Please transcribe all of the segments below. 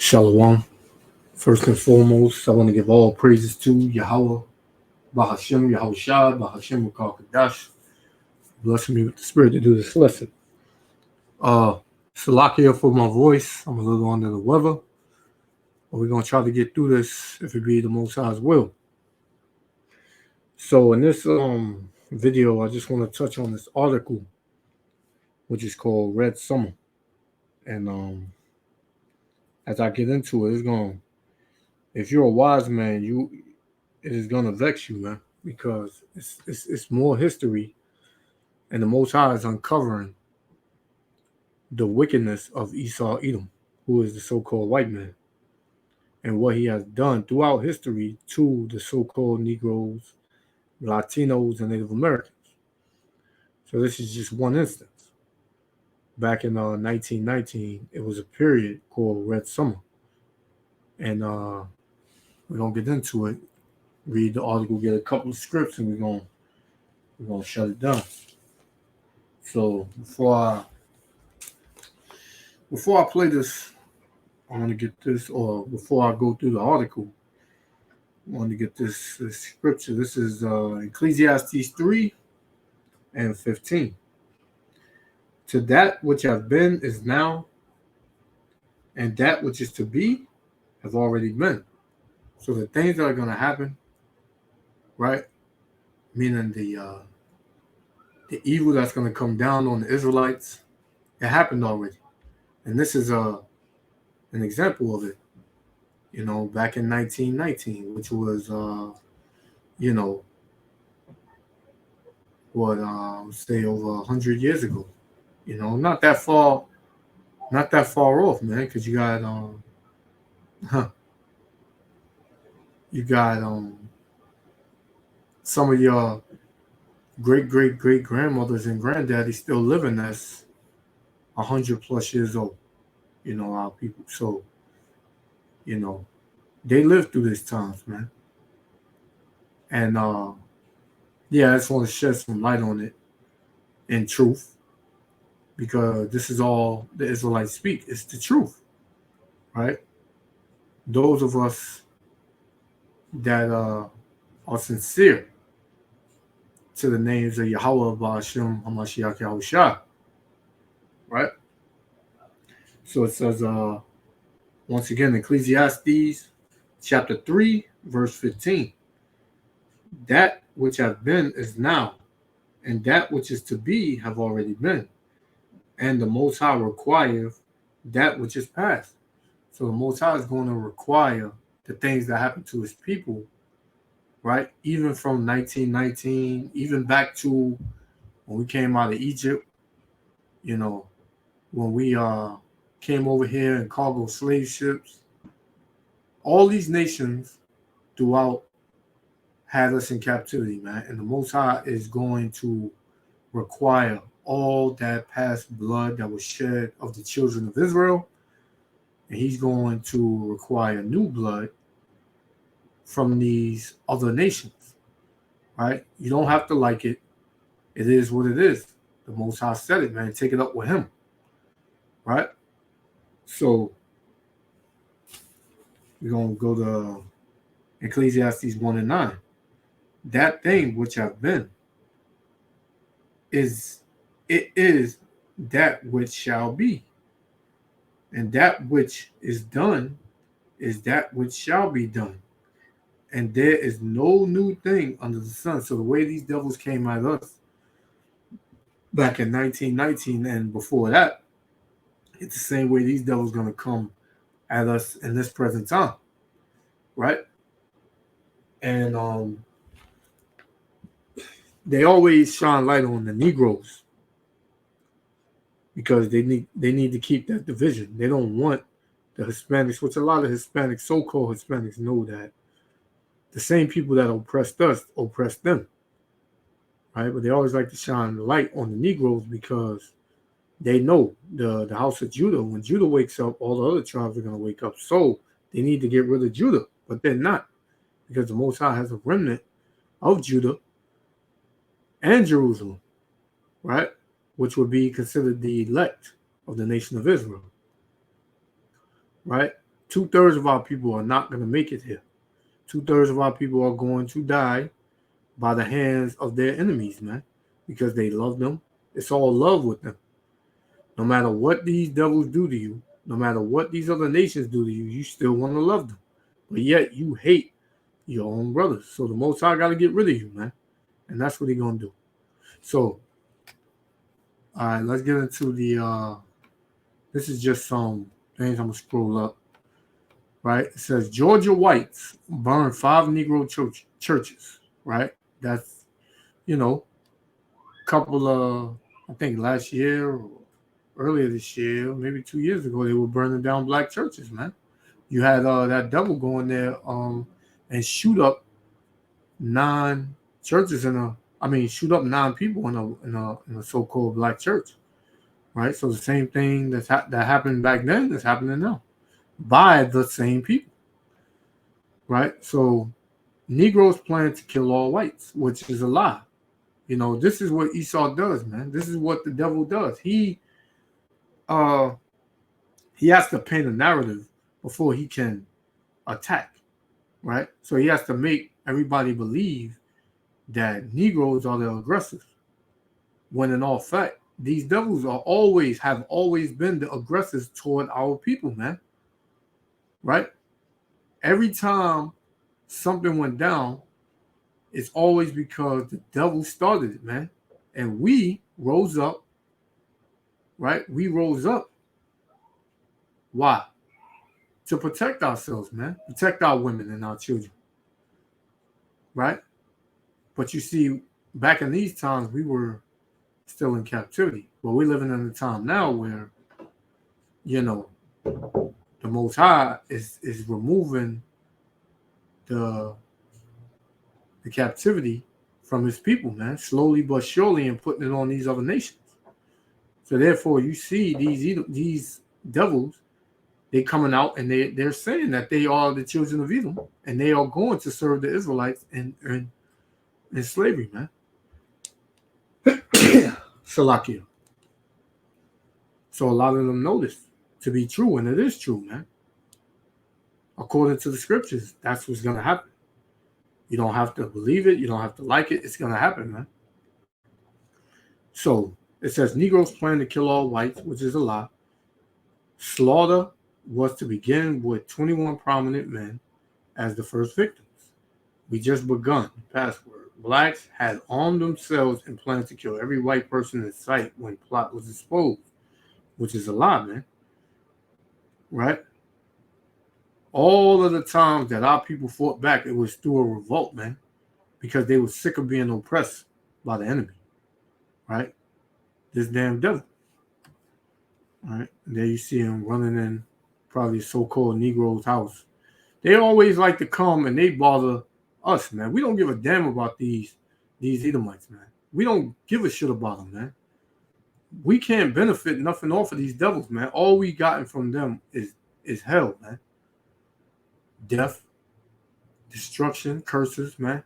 Shalom. First and foremost, I want to give all praises to Yahweh, Bahashem, Yahweh Shah, Bahashem, Kadash. Bless me with the spirit to do this lesson. Salakia for my voice. I'm a little under the weather. But we're going to try to get through this if it be the Most High's will. So in this video, I just want to touch on this article, which is called Red Summer. And as I get into it, it's going to, if you're a wise man, it is gonna vex you, man, because it's more history, and the Most High is uncovering the wickedness of Esau Edom, who is the so-called white man, and what he has done throughout history to the so-called Negroes, Latinos, and Native Americans. So this is just one instance. Back in 1919, it was a period called Red Summer, and we're gonna get into it. Read the article, get a couple of scripts, and we're gonna shut it down. So before I play this, I want to get this, or before I go through the article, I want to get this scripture. This is Ecclesiastes 3:15. To that which have been is now, and that which is to be have already been. So the things that are gonna happen, right? Meaning the evil that's going to come down on the Israelites, it happened already. And this is an example of it, back in 1919, which was, say over 100 years ago. Not that far off, man, because you got some of your great grandmothers and granddaddies still living that's 100 plus years old. Our people. So, they lived through these times, man. And I just want to shed some light on it in truth, because this is all the Israelites speak. It's the truth, right? Those of us that are sincere to the names of Yahweh, Ba'ashem, Hamashiach, Yahushua, right? So it says, once again, Ecclesiastes chapter 3, verse 15. That which have been is now, and that which is to be have already been. And the Most High requireth that which is past. So the Most High is going to require the things that happen to his people, right? Even from 1919, even back to when we came out of Egypt, when we came over here in cargo slave ships. All these nations throughout had us in captivity, man. And the Most High is going to require all that past blood that was shed of the children of Israel. And he's going to require new blood from these other nations, right? You don't have to like it. It is what it is. The Most High said it, man. Take it up with him, right? So we're going to go to Ecclesiastes 1:9. That thing which have been is that which shall be. And that which is done is that which shall be done. And there is no new thing under the sun. So the way these devils came at us back in 1919 and before that, it's the same way these devils going to come at us in this present time, right? And they always shine light on the Negroes because they need to keep that division. They don't want the Hispanics, which a lot of Hispanics, so-called Hispanics, know that the same people that oppressed us oppressed them, right? But they always like to shine the light on the Negroes because they know the house of Judah. When Judah wakes up, all the other tribes are going to wake up. So they need to get rid of Judah, but they're not, because the Most High has a remnant of Judah and Jerusalem, right? Which would be considered the elect of the nation of Israel, right? 2/3 of our people are not going to make it here. 2/3 of our people are going to die by the hands of their enemies, man, because they love them. It's all love with them. No matter what these devils do to you, no matter what these other nations do to you, you still want to love them. But yet you hate your own brothers. So the Most High got to get rid of you, man. And that's what He's going to do. So, all right, let's get into this is just some things. I'm going to scroll up. Right? It says Georgia whites burned 5 Negro churches. Right? That's, a couple of, I think last year or earlier this year, maybe 2 years ago, they were burning down black churches, man. You had that devil go in there and shoot up 9 churches shoot up 9 people in a so-called black church, right? So the same thing that happened back then is happening now by the same people, right? So Negroes plan to kill all whites, which is a lie. This is what Esau does, man. This is what the devil does. He has to paint a narrative before he can attack, right? So he has to make everybody believe that Negroes are the aggressors, when in all fact, these devils have always been the aggressors toward our people, man. Right? Every time something went down, it's always because the devil started it, man. And we rose up, right? We rose up. Why? To protect ourselves, man. Protect our women and our children. Right? But you see, back in these times, we were still in captivity. But we're living in a time now where, the Most High is removing the captivity from His people, man, slowly but surely, and putting it on these other nations. So therefore, you see these devils, they coming out and they're saying that they are the children of Edom, and they are going to serve the Israelites in slavery, man. Salakia. So a lot of them know this to be true, and it is true, man. According to the scriptures, that's what's going to happen. You don't have to believe it. You don't have to like it. It's going to happen, man. So it says Negroes plan to kill all whites, which is a lie. Slaughter was to begin with 21 prominent men as the first victims. We just begun. Password. Blacks had armed themselves and planned to kill every white person in sight when plot was exposed, which is a lie, man. Right? All of the times that our people fought back, it was through a revolt, man, because they were sick of being oppressed by the enemy, right? This damn devil, right? And there you see him running in probably a so-called Negro's house. They always like to come and they bother us, man. We don't give a damn about these Edomites, man. We don't give a shit about them, man. We can't benefit nothing off of these devils, man. All we gotten from them is hell, man. Death, destruction, curses, man,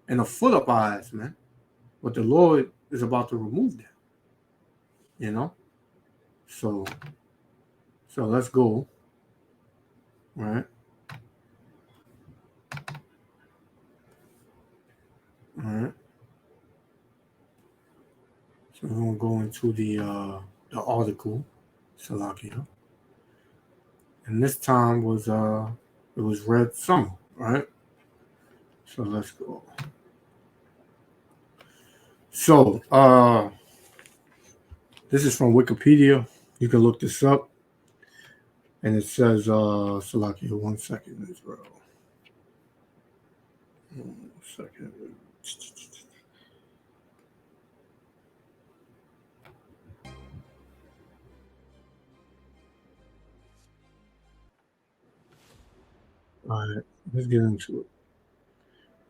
and a foot up our ass, man. But the Lord is about to remove that, So let's go, right? All right. So we're gonna go into the article, Salakia, and this time it was Red Summer, right? So let's go. So this is from Wikipedia. You can look this up, and it says Salakia. 1 second, Israel. 1 second. All right, let's get into it.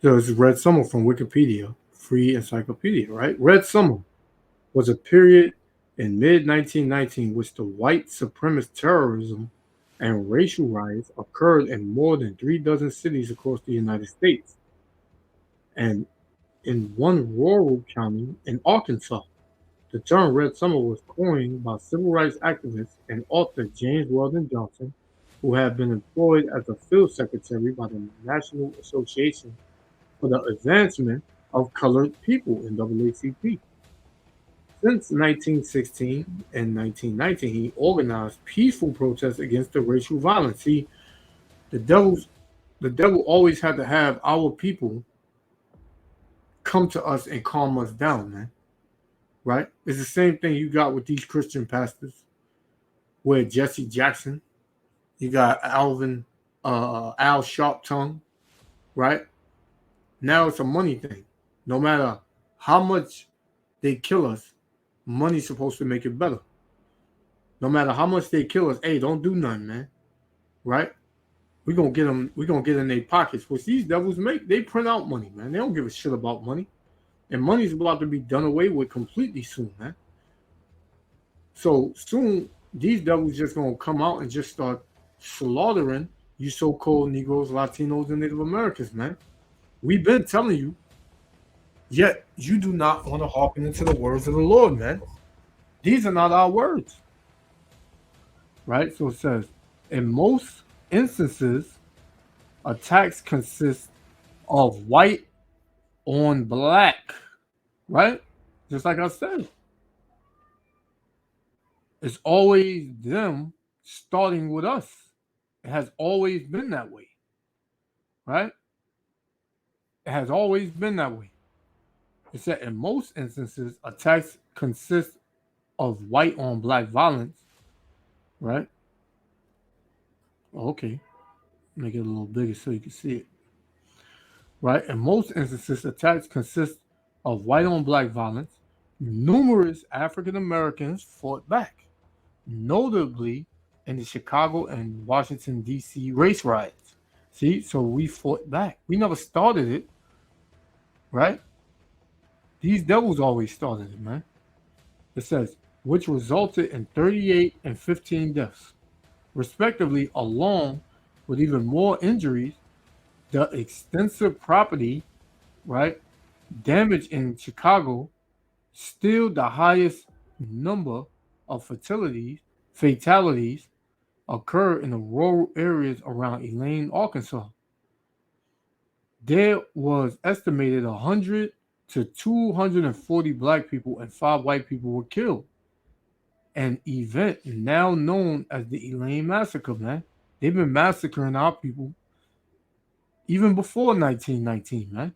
So this is Red Summer from Wikipedia, free encyclopedia, right? Red Summer was a period in mid-1919 which the white supremacist terrorism and racial riots occurred in more than 3 dozen cities across the United States and in one rural county in Arkansas. The term Red Summer was coined by civil rights activist and author James Weldon Johnson who had been employed as a field secretary by the National Association for the Advancement of Colored People in AACP. Since 1916 and 1919, he organized peaceful protests against the racial violence. See, the devil's the devil always had to have our people come to us and calm us down, man. Right? It's the same thing you got with these Christian pastors, where Jesse Jackson, you got Al Sharptongue, right? Now it's a money thing. No matter how much they kill us, money's supposed to make it better. No matter how much they kill us, hey, don't do nothing, man. Right? We're gonna get them. We're gonna get in their pockets. Which these devils make, they print out money, man. They don't give a shit about money, and money's about to be done away with completely soon, man. So soon, these devils just gonna come out and just start slaughtering you so-called Negroes, Latinos, and Native Americans, man. We've been telling you, yet you do not want to hearken into the words of the Lord, man. These are not our words, right? So it says, in most instances, attacks consist of white on black, right? Just like I said, it's always them starting with us. It has always been that way, right? It has always been that way. It said in most instances, attacks consist of white on black violence, right? Okay, make it a little bigger so you can see it, right? In most instances, attacks consist of white on black violence. Numerous African Americans fought back, notably in the Chicago and Washington, D.C. race riots. See, so we fought back. We never started it, right? These devils always started it, man. It says, which resulted in 38 and 15 deaths, respectively, along with even more injuries. The extensive property, right, damage in Chicago, still the highest number of fatalities occur in the rural areas around Elaine, Arkansas. There was estimated 100 to 240 black people and 5 white people were killed. An event now known as the Elaine Massacre, man. They've been massacring our people even before 1919, man.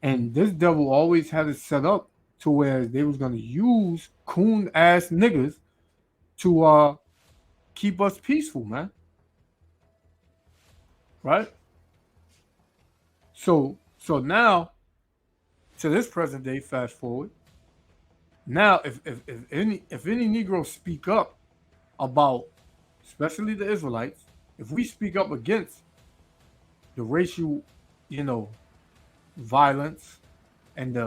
And this devil always had it set up to where they was gonna use coon ass niggas to keep us peaceful, man. Right? So now to this present day, fast forward. Now if any Negroes speak up about, especially the Israelites, if we speak up against the racial, you know, violence and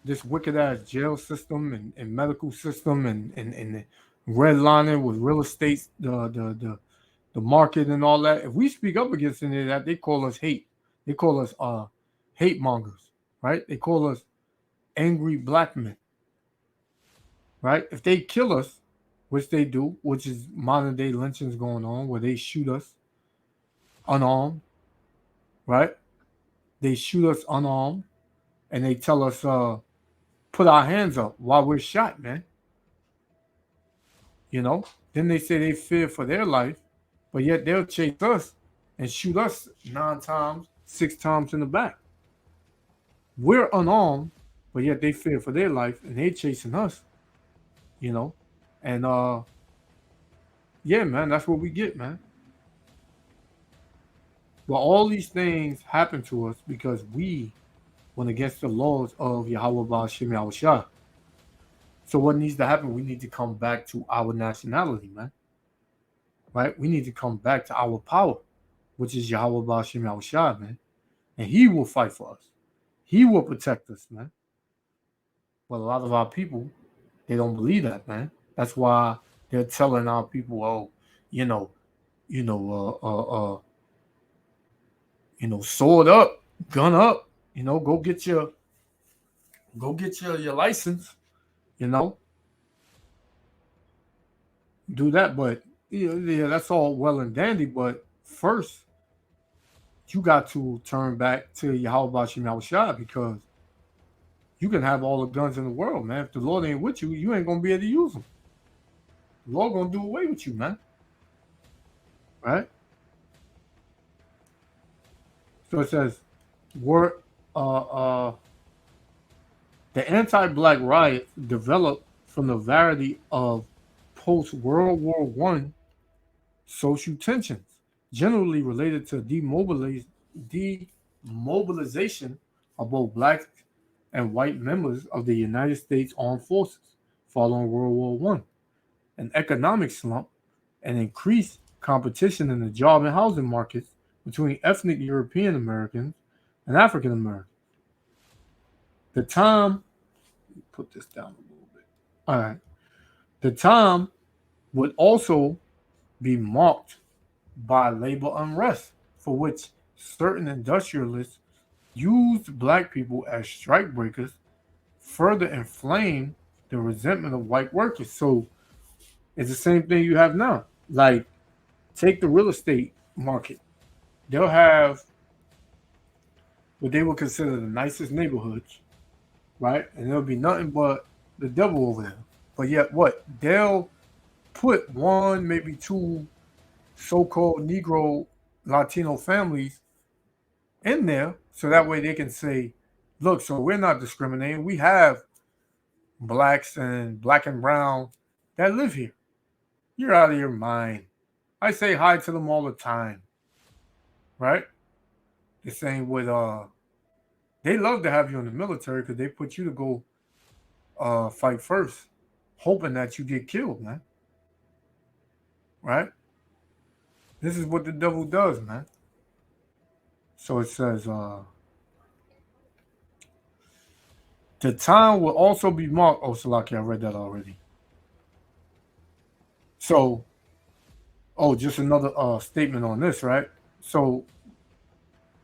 this wicked ass jail system and medical system and redlining with real estate, the market and all that. If we speak up against any of that, they call us hate. They call us hate mongers, right? They call us angry black men, right? If they kill us, which they do, which is modern day lynchings going on, where they shoot us unarmed, right? They shoot us unarmed, and they tell us put our hands up while we're shot, man. You know. Then they say they fear for their life, but yet they'll chase us and shoot us 9 times, 6 times in the back. We're unarmed, but yet they fear for their life and they chasing us. You know, and yeah, man, that's what we get, man. Well, all these things happen to us because we went against the laws of Yahweh Ba'ashem Yahushua. So what needs to happen? We need to come back to our nationality, man. Right? We need to come back to our power, which is Yahweh Ba'ashem Yahushua, man. And he will fight for us. He will protect us, man. But a lot of our people, they don't believe that, man. That's why they're telling our people, oh, you know, you know, sword up, gun up, go get your license, you know, do that. But Yeah, that's all well and dandy, but first you got to turn back to Yahweh Shem Shah, because you can have all the guns in the world, man. If the Lord ain't with you, you ain't gonna be able to use them. The Lord gonna do away with you, man. Right? So it says, "Word, uh, uh, the anti-black riots developed from the variety of post-World War One social tensions, generally related to demobilization of both black and white members of the United States Armed Forces following World War One, an economic slump, and increased competition in the job and housing markets between ethnic European Americans and African Americans. The time, put this down a little bit. All right. The time would also be marked by labor unrest, for which certain industrialists used black people as strikebreakers, further inflamed the resentment of white workers. So it's the same thing you have now. Like, take the real estate market. They'll have what they would consider the nicest neighborhoods, right? And there'll be nothing but the devil over there. But yet, what? They'll put one, maybe two so called Negro Latino families in there, so that way they can say, look, so we're not discriminating. We have blacks and black and brown that live here. You're out of your mind. I say hi to them all the time, right? The same with they love to have you in the military because they put you to go fight first, hoping that you get killed, man. Right? This is what the devil does, man. So it says the time will also be marked. Oh, Salaki, I read that already. So, oh, just another statement on this, right? So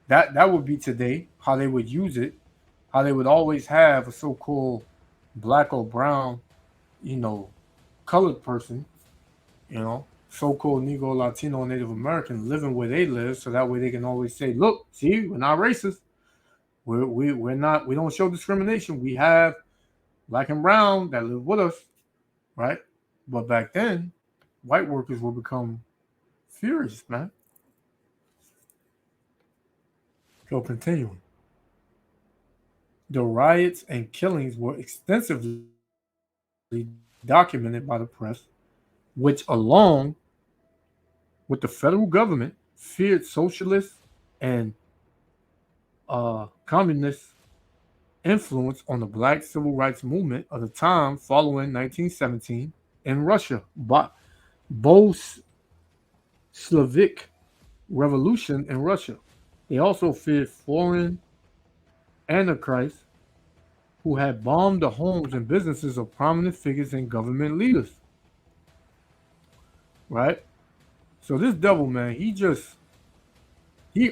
that would be today, how they would use it, how they would always have a so-called black or brown, you know, colored person, so-called Negro, Latino, Native American living where they live, so that way they can always say, "Look, see, we're not racist. We're not. We don't show discrimination. We have black and brown that live with us, right?" But back then, white workers will become furious, man. So continuing, the riots and killings were extensively documented by the press, which, along with the federal government, feared socialists and communist influence on the black civil rights movement of the time following 1917 in Russia. But Bolshevik revolution in Russia. They also feared foreign anarchists who had bombed the homes and businesses of prominent figures and government leaders. Right? So this devil, man, he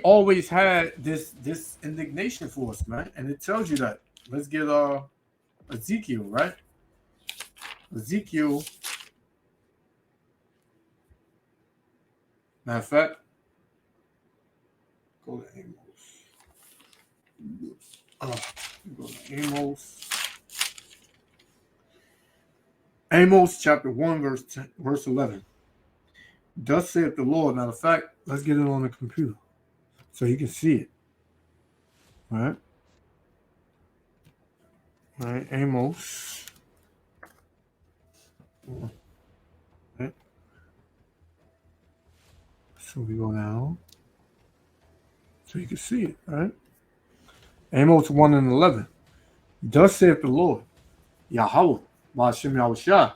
always had this indignation for us, man. And it tells you that. Let's get Ezekiel, right? Ezekiel. Matter of fact, go to Amos. Go to Amos. Amos chapter 1, verse 11. Thus saith the Lord. Matter of fact, let's get it on the computer so you can see it. All right. All right, Amos. All right. So we go down so you can see it. All right. Amos 1 and 11. Thus saith the Lord, Yahweh, Ba'ashem Yahushua,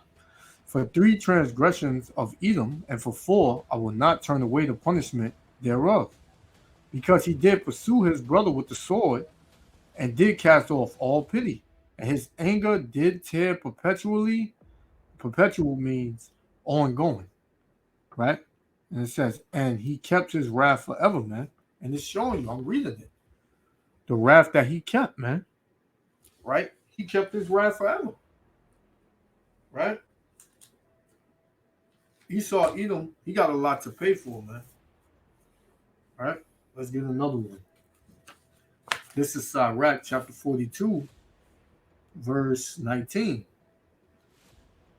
for 3 transgressions of Edom, and for 4 I will not turn away the punishment thereof, because he did pursue his brother with the sword, and did cast off all pity, and his anger did tear perpetually. Perpetual means ongoing, right? And it says, and he kept his wrath forever, man. And it's showing you, I'm reading it. The wrath that he kept, man. Right? He kept his wrath forever. Right? Esau Edom, he got a lot to pay for, man. All right, let's get another one. This is Sirach chapter 42, verse 19.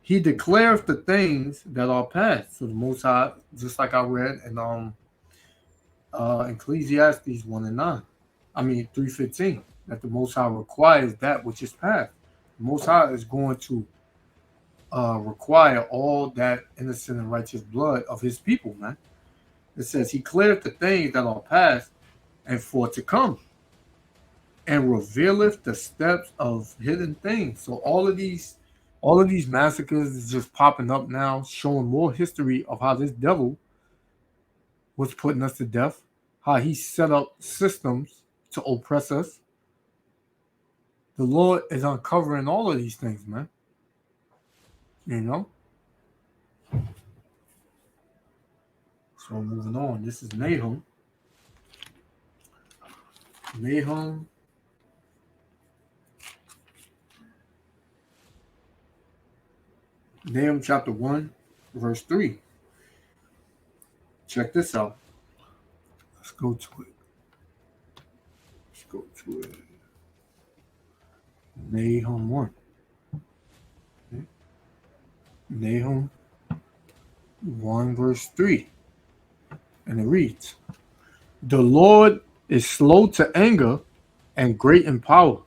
He declares the things that are past. So the Most High, just like I read in Ecclesiastes 1 and 9. I mean 3:15, that the Most High requires that which is past. The Most High is going to require all that innocent and righteous blood of his people, man. It says he cleareth the things that are past and for to come, and revealeth the steps of hidden things. So all of these massacres is just popping up now, showing more history of how this devil was putting us to death, how he set up systems to oppress us. The Lord is uncovering all of these things, man. You know? So moving on. This is Nahum. Nahum chapter 1, verse 3. Check this out. Let's go to it. Nahum 1. Okay. Nahum 1, verse 3. And it reads, the Lord is slow to anger and great in power,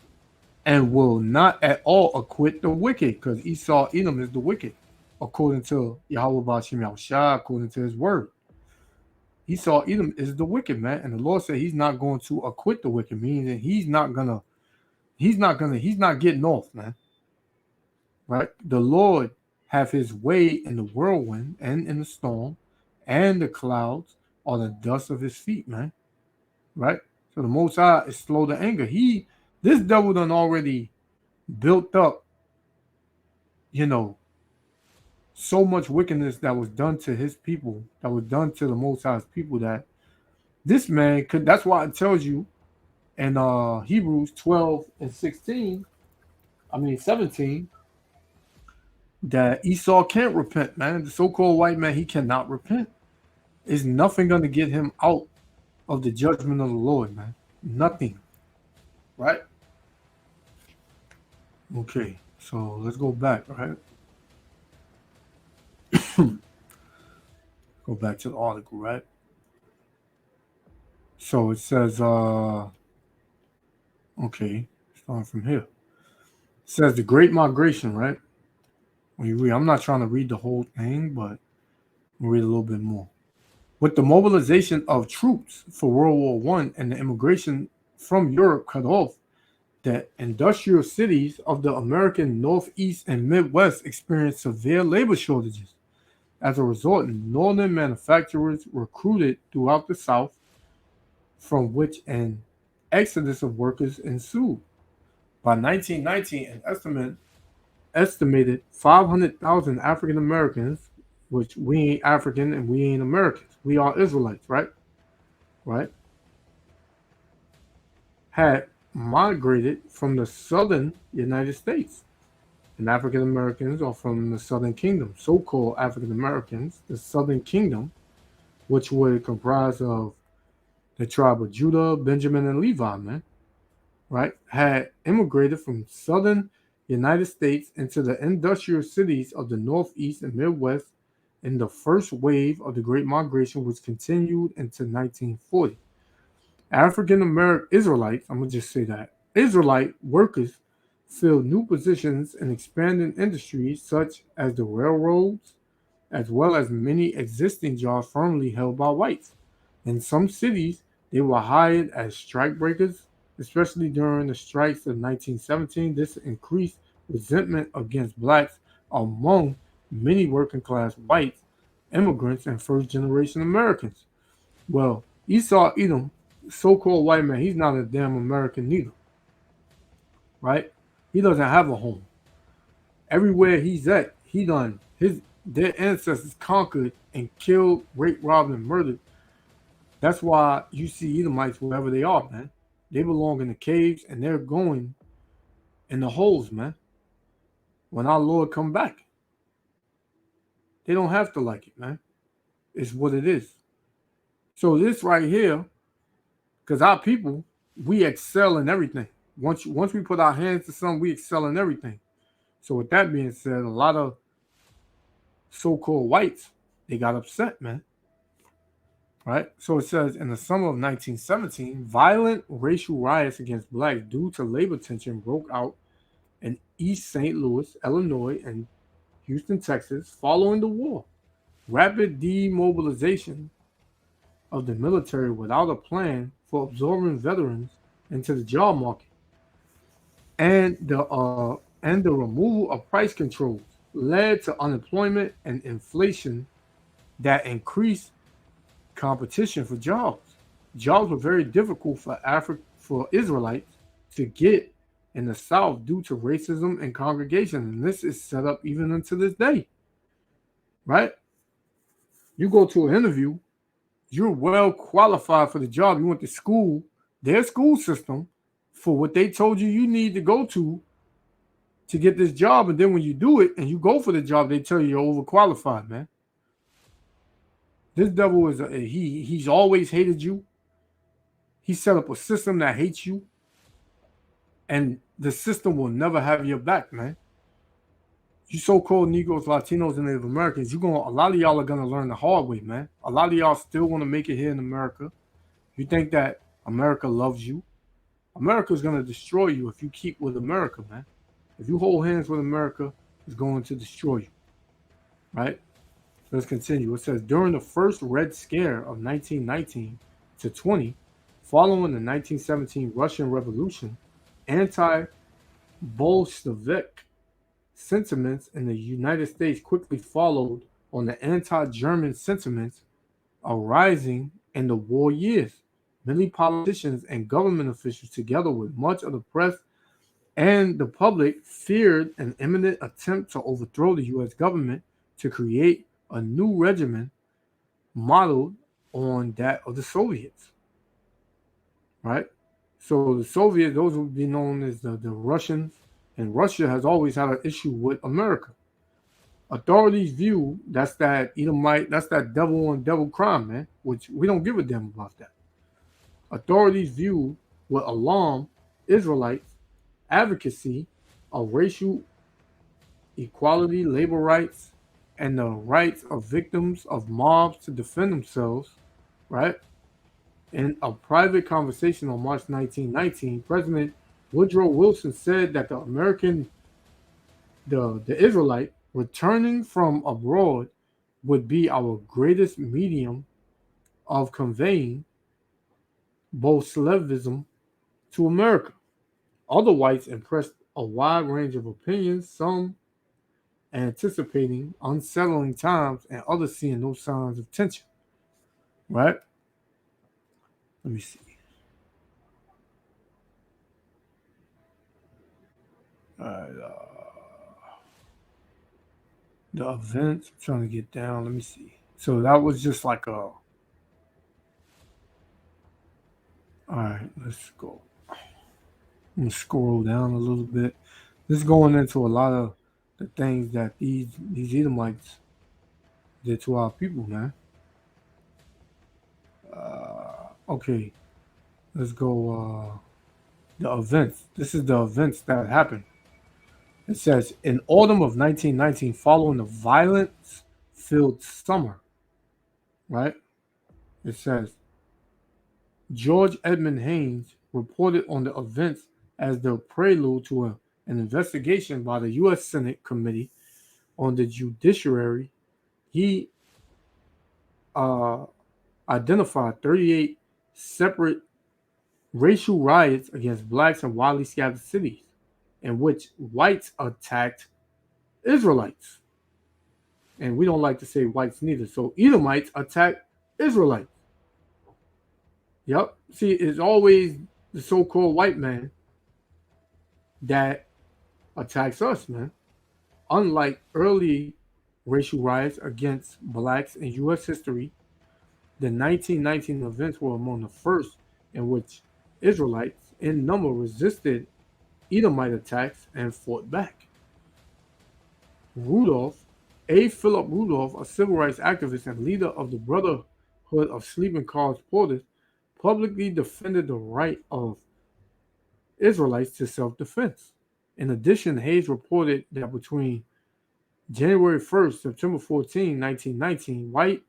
and will not at all acquit the wicked, because Esau Edom is the wicked, according to Yahweh Ba'ashem Yahushua, according to his word. Esau Edom is the wicked, man, and the Lord said he's not going to acquit the wicked, meaning that he's not getting off, man. Right? The Lord have his way in the whirlwind and in the storm, and the clouds are the dust of his feet, man. Right? So the Most High is slow to anger. This devil done already built up, so much wickedness that was done to his people, that was done to the Most High's people, that this man could. That's why it tells you in Hebrews 12 and 17, that Esau can't repent, man. The so-called white man, he cannot repent. There's nothing going to get him out of the judgment of the Lord, man. Nothing. Right? Okay, so let's go back, right? Go back to the article, right? So it says, okay, starting from here. It says the Great Migration, right? When you read, I'm not trying to read the whole thing, but we'll read a little bit more. With the mobilization of troops for World War I and the immigration from Europe cut off, the industrial cities of the American Northeast and Midwest experienced severe labor shortages. As a result, northern manufacturers recruited throughout the South, from which an exodus of workers ensued. By 1919, an estimated 500,000 African Americans, which we ain't African and we ain't Americans, we are Israelites, right? Right? Had migrated from the southern United States. And African Americans are from the Southern Kingdom, so-called African Americans, the Southern Kingdom, which would comprise of the tribe of Judah, Benjamin, and Levi, man, right, had immigrated from southern United States into the industrial cities of the Northeast and Midwest in the first wave of the Great Migration, which continued into 1940. African American Israelites, I'm going to just say that, Israelite workers filled new positions in expanding industries such as the railroads, as well as many existing jobs formerly held by whites. In some cities, they were hired as strikebreakers, especially during the strikes of 1917. This increased resentment against blacks among many working class whites, immigrants, and first generation Americans. Well, Esau Edom, so-called white man, he's not a damn American neither, right? He doesn't have a home. Everywhere he's at, their ancestors conquered and killed, raped, robbed, and murdered. That's why you see Edomites wherever they are, man. They belong in the caves and they're going in the holes, man, when our Lord come back. They don't have to like it, man. It's what it is. So this right here, because our people, we excel in everything. Once we put our hands to something, we excel in everything. So with that being said, a lot of so-called whites, they got upset, man. Right? So it says in the summer of 1917, violent racial riots against blacks due to labor tension broke out in East St. Louis, Illinois, and Houston, Texas, following the war. Rapid demobilization of the military without a plan for absorbing veterans into the job market, and the removal of price controls led to unemployment and inflation that increased competition for jobs. Jobs were very difficult for Israelites to get in the South due to racism and congregation, and this is set up even unto this day. Right? You go to an interview, you're well qualified for the job. You went to school, their school system, for what they told you need to go to get this job, and then when you do it and you go for the job, they tell you you're overqualified, man. This devil is he's always hated you. He set up a system that hates you, and the system will never have your back, man. You so-called Negroes, Latinos, and Native Americans, a lot of y'all are gonna learn the hard way, man. A lot of y'all still want to make it here in America. You think that America loves you? America's gonna destroy you if you keep with America, man. If you hold hands with America, it's going to destroy you. Right? Let's continue. It says during the first Red Scare of 1919 to 20, following the 1917 Russian Revolution, anti-Bolshevik sentiments in the United States quickly followed on the anti-German sentiments arising in the war years. Many politicians and government officials, together with much of the press and the public, feared an imminent attempt to overthrow the U.S. government to create a new regimen modeled on that of the Soviets. Right? So the Soviets, those would be known as the Russians, and Russia has always had an issue with America. Authorities view that's that Edomite, that's that devil on devil crime, man, which we don't give a damn about that. Authorities view with alarm Israelites' advocacy of racial equality, labor rights, and the rights of victims of mobs to defend themselves, right? In a private conversation on March 1919, President Woodrow Wilson said that the Israelite returning from abroad would be our greatest medium of conveying Bolshevism to America. Other whites expressed a wide range of opinions, some anticipating unsettling times and others seeing no signs of tension. Right? Let me see. All right. The events, I'm trying to get down. Let me see. So that was just like a. All right, let's go. I'm gonna scroll down a little bit. This is going into a lot of the things that these Edomites did to our people, man. Okay, let's go. The events. This is the events that happened. It says in autumn of 1919, following the violence-filled summer, right? It says George Edmund Haynes reported on the events as the prelude to an investigation by the U.S. Senate Committee on the Judiciary. He identified 38 separate racial riots against blacks in widely scattered cities in which whites attacked Israelites. And we don't like to say whites neither. So Edomites attacked Israelites. Yep. See, it's always the so-called white man that attacks us, man. Unlike early racial riots against blacks in U.S. history, the 1919 events were among the first in which Israelites in number resisted Edomite attacks and fought back. Rudolph A. Philip Rudolph, a civil rights activist and leader of the Brotherhood of Sleeping Cars Porters, publicly defended the right of Israelites to self-defense. In addition, Hayes reported that between January 1st, September 14, 1919,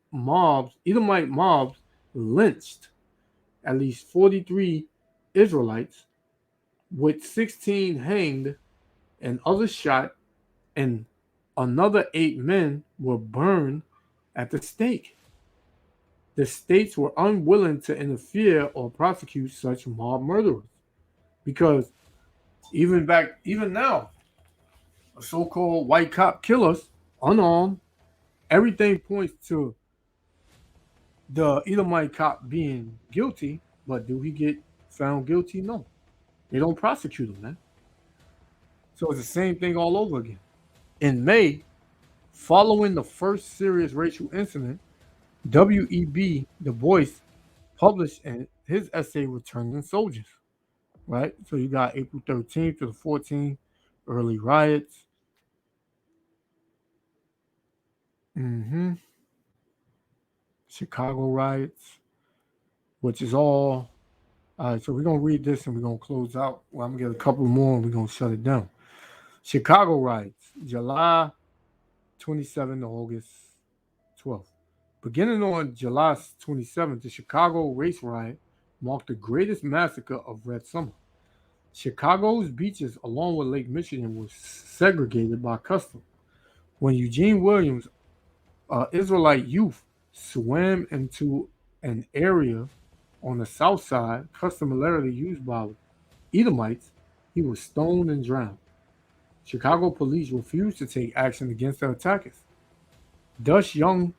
Edomite mobs lynched at least 43 Israelites, with 16 hanged and others shot, and another 8 men were burned at the stake. The states were unwilling to interfere or prosecute such mob murderers because even now, a so-called white cop killers, unarmed, everything points to the Edomite cop being guilty, but do he get found guilty? No. They don't prosecute him, man. So it's the same thing all over again. In May, following the first serious racial incident, W.E.B. Du Bois published his essay Returning Soldiers, right? So you got April 13th to the 14th, early riots. Chicago riots, which is all right. So we're going to read this and we're going to close out. Well, I'm going to get a couple more and we're going to shut it down. Chicago riots, July 27th to August 12th. Beginning on July 27th, the Chicago race riot marked the greatest massacre of Red Summer. Chicago's beaches, along with Lake Michigan, were segregated by custom. When Eugene Williams, Israelite youth, swam into an area on the south side customarily used by Edomites, he was stoned and drowned. Chicago police refused to take action against the attackers. Thus, young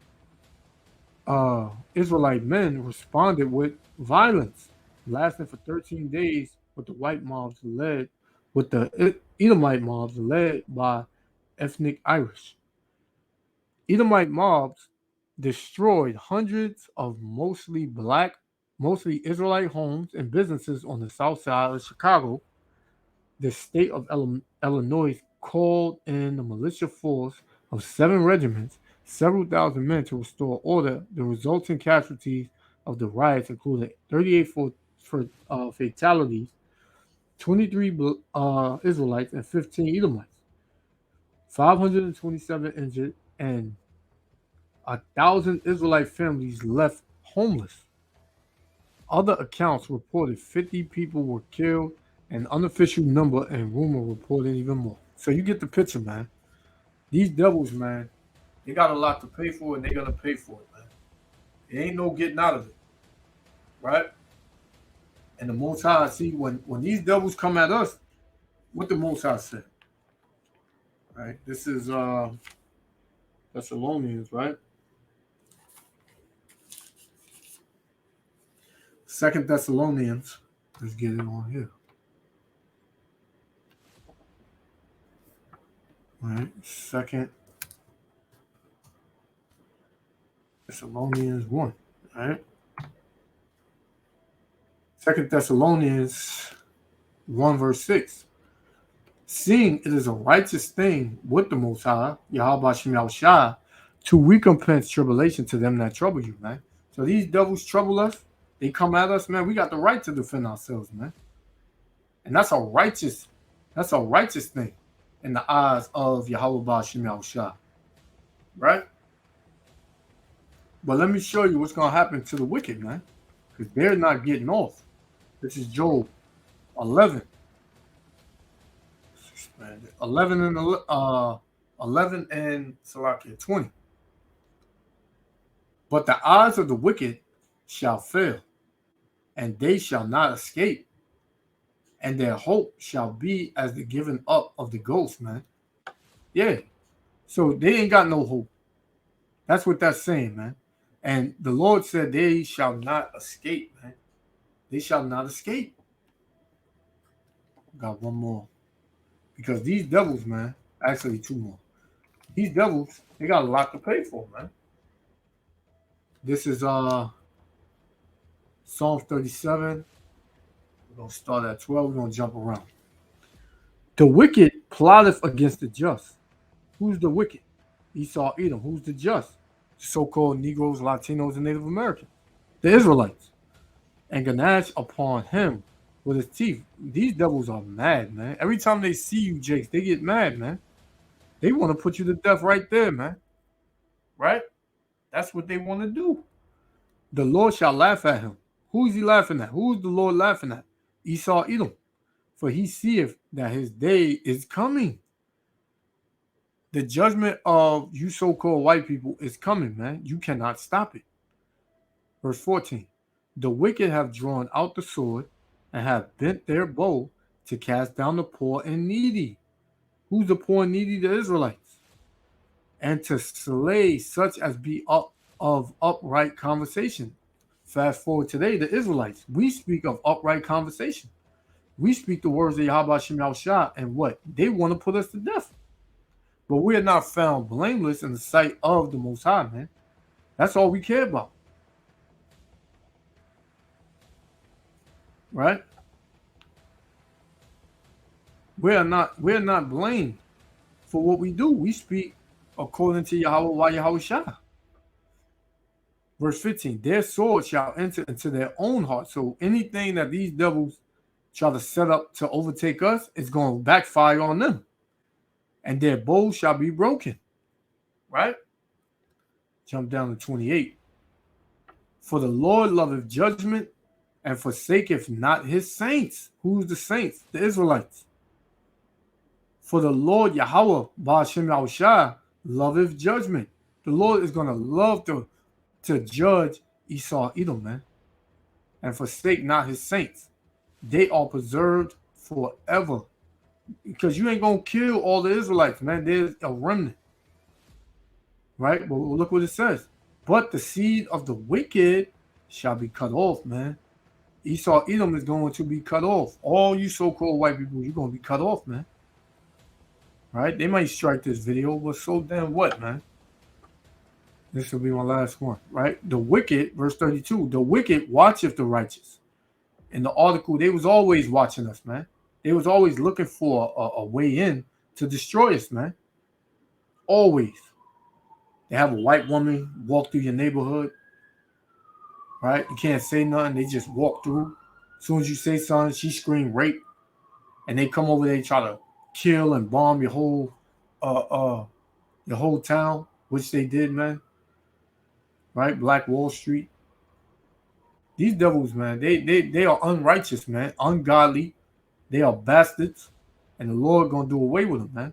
Israelite men responded with violence, lasting for 13 days with the Edomite mobs led by ethnic Irish. Edomite mobs destroyed hundreds of mostly black, mostly Israelite homes and businesses on the south side of Chicago. The state of Illinois called in a militia force of 7 regiments, several thousand men to restore order. The resulting casualties of the riots included 38 fatalities, 23 Israelites, and 15 Edomites, 527 injured, and 1,000 Israelite families left homeless. Other accounts reported 50 people were killed, and unofficial number and rumor reported even more. So you get the picture, man. These devils, man, they got a lot to pay for, and they're gonna pay for it, man. There ain't no getting out of it, right? And the Most High, see, when these devils come at us, what the Most High said, right? This is Thessalonians, right? 2 Thessalonians. Let's get it on here. All right, 2 Thessalonians 1. All right. 2 Thessalonians 1 verse 6. Seeing it is a righteous thing with the Most High, Yahweh Shem Yahushua, to recompense tribulation to them that trouble you, man. So these devils trouble us. They come at us, man. We got the right to defend ourselves, man. And that's a righteous thing in the eyes of Yahweh Shem Yahushua. Right? But let me show you what's going to happen to the wicked, man. Because they're not getting off. This is Job 11. 11 and 20. But the eyes of the wicked shall fail, and they shall not escape, and their hope shall be as the giving up of the ghost, man. Yeah. So they ain't got no hope. That's what that's saying, man. And the Lord said they shall not escape, man. They shall not escape. Got one more. Because these devils, man, actually 2 more. These devils, they got a lot to pay for, man. This is Psalm 37. We're going to start at 12. We're going to jump around. The wicked plotteth against the just. Who's the wicked? Esau, Edom. Who's the just? So-called Negroes, Latinos, and Native Americans. The Israelites. And gnash upon him with his teeth. These devils are mad, man. Every time they see you, Jakes, they get mad, man. They want to put you to death right there, man. Right? That's what they want to do. The Lord shall laugh at him. Who is he laughing at? Who is the Lord laughing at? Esau, Edom. For he seeth that his day is coming. The judgment of you so-called white people is coming, man. You cannot stop it. Verse 14. The wicked have drawn out the sword and have bent their bow to cast down the poor and needy. Who's the poor and needy? The Israelites. And to slay such as be of upright conversation. Fast forward today, the Israelites. We speak of upright conversation. We speak the words of Yahweh Shem Yahushua, and what? They want to put us to death. But we are not found blameless in the sight of the Most High, man. That's all we care about. Right? We're not blamed for what we do. We speak according to Yahweh Yahushua. Verse 15, their sword shall enter into their own heart. So anything that these devils try to set up to overtake us is going to backfire on them. And their bows shall be broken. Right? Jump down to 28. For the Lord loveth judgment and forsaketh not his saints. Who's the saints? The Israelites. For the Lord Yahweh, Ba'ashem Yahushua, loveth judgment. The Lord is going to love to judge Esau, Edom, man. And forsake not his saints. They are preserved forever. Because you ain't going to kill all the Israelites, man. There's a remnant. Right? But look what it says. But the seed of the wicked shall be cut off, man. Esau, Edom is going to be cut off. All you so-called white people, you're going to be cut off, man. Right? They might strike this video, but so damn what, man? This will be my last one, right? The wicked, verse 32, the wicked watcheth the righteous. In the article, they was always watching us, man. They was always looking for a way in to destroy us, man. Always. They have a white woman walk through your neighborhood, right? You can't say nothing. They just walk through. As soon as you say something, she scream rape. And they come over there and try to kill and bomb your whole town, which they did, man. Right? Black Wall Street. These devils, man, they are unrighteous, man. Ungodly. They are bastards. And the Lord gonna do away with them, man.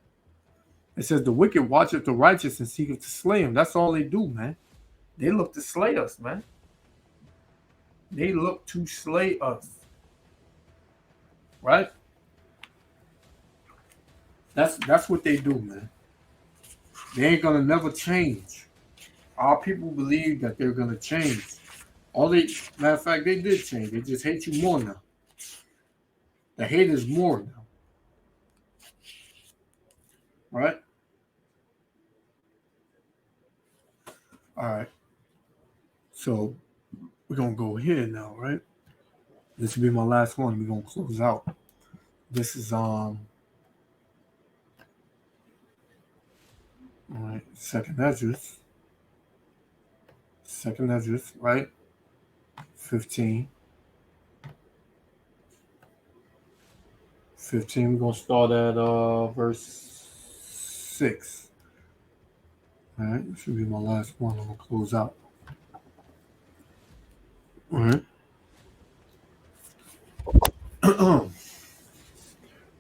It says the wicked watcheth the righteous and seeketh to slay him. That's all they do, man. They look to slay us, man. They look to slay us. Right? That's what they do, man. They ain't gonna never change. Our people believe that they're gonna change. Matter of fact, they did change. They just hate you more now. The hate is more now. Right? All right. So we're gonna go here now, right? This will be my last one. We're gonna close out. This is all right, second Esdras, right? 15. We're gonna start at verse 6. All right, this should be my last one. I'm gonna close out. All right.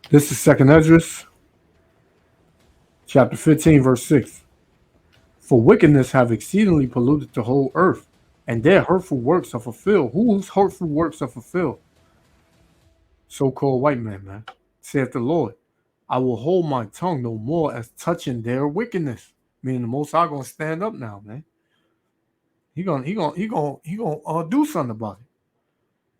This is second Esdras, chapter 15, verse 6. For wickedness have exceedingly polluted the whole earth, and their hurtful works are fulfilled. Whose hurtful works are fulfilled? So-called white man, saith the Lord. I will hold my tongue no more as touching their wickedness. Meaning the Most High gonna stand up now, man. He gonna do something about it.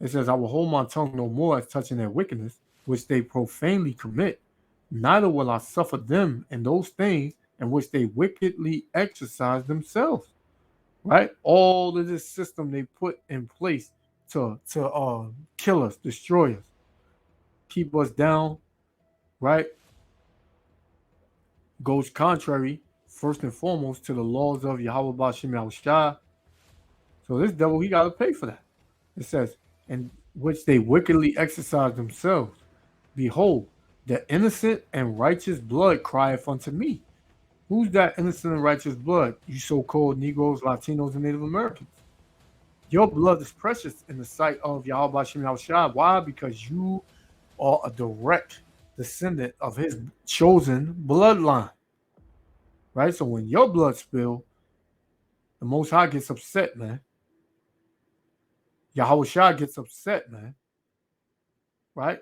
It says, I will hold my tongue no more as touching their wickedness, which they profanely commit. Neither will I suffer them in those things in which they wickedly exercise themselves. Right? All of this system they put in place to kill us, destroy us, keep us down, right? Goes contrary first and foremost to the laws of Yahweh Ba'Shem Yahushua. So this devil, he got to pay for that. It says, in which they wickedly exercise themselves. Behold, the innocent and righteous blood crieth unto me. Who's that innocent and righteous blood? You so-called Negroes, Latinos, and Native Americans. Your blood is precious in the sight of Yahweh Ba'Shem Yahushua. Why? Because you are a direct descendant of his chosen bloodline. Right? So when your blood spill, the Most High gets upset, man. Yahushua gets upset, man. Right?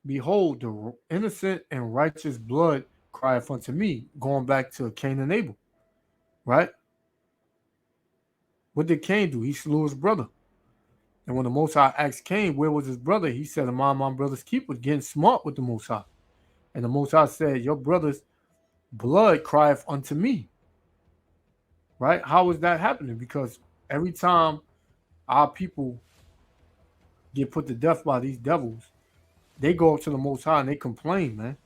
Behold, the innocent and righteous blood crieth unto me. Going back to Cain and Abel. Right? What did Cain do? He slew his brother. And when the Most High asked Cain, where was his brother? He said, am I my brother's keeper? Getting smart with the Most High. And the Most High said, your brother's blood crieth unto me. Right? How is that happening? Because every time our people get put to death by these devils, they go up to the Most High and they complain, man,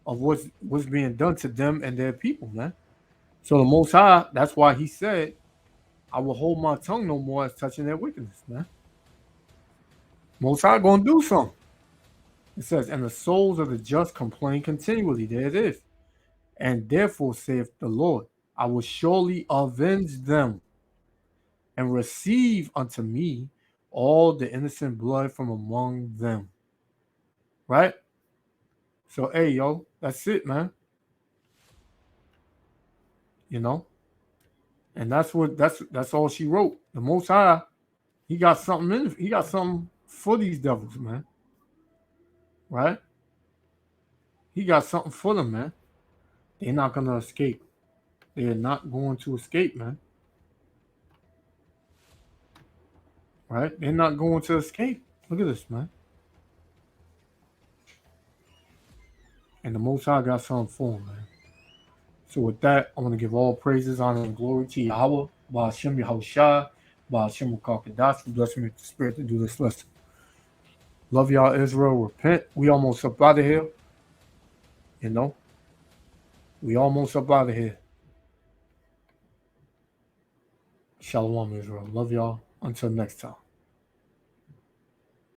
of what's being done to them and their people, man. So the Most High, that's why he said, I will hold my tongue no more as touching their wickedness, man. Most High gonna do something. It says, and the souls of the just complain continually. There it is. And therefore saith the Lord, I will surely avenge them and receive unto me all the innocent blood from among them. Right? So, hey, yo, that's it, man. You know? And that's all she wrote. The Most High, he got something for these devils, man. Right? He got something for them, man. They're not gonna escape. They're not going to escape, man. Right? They're not going to escape. Look at this, man. And the Most High got something for them, man. So with that, I want to give all praises, honor, and glory to Yahweh, Ba'Shem Yahushua, Ba'Shem Kakadash, who blessed me with the spirit to do this lesson. Love y'all, Israel. Repent. We almost up out of here. You know? We almost up out of here. Shalom, Israel. Love y'all. Until next time.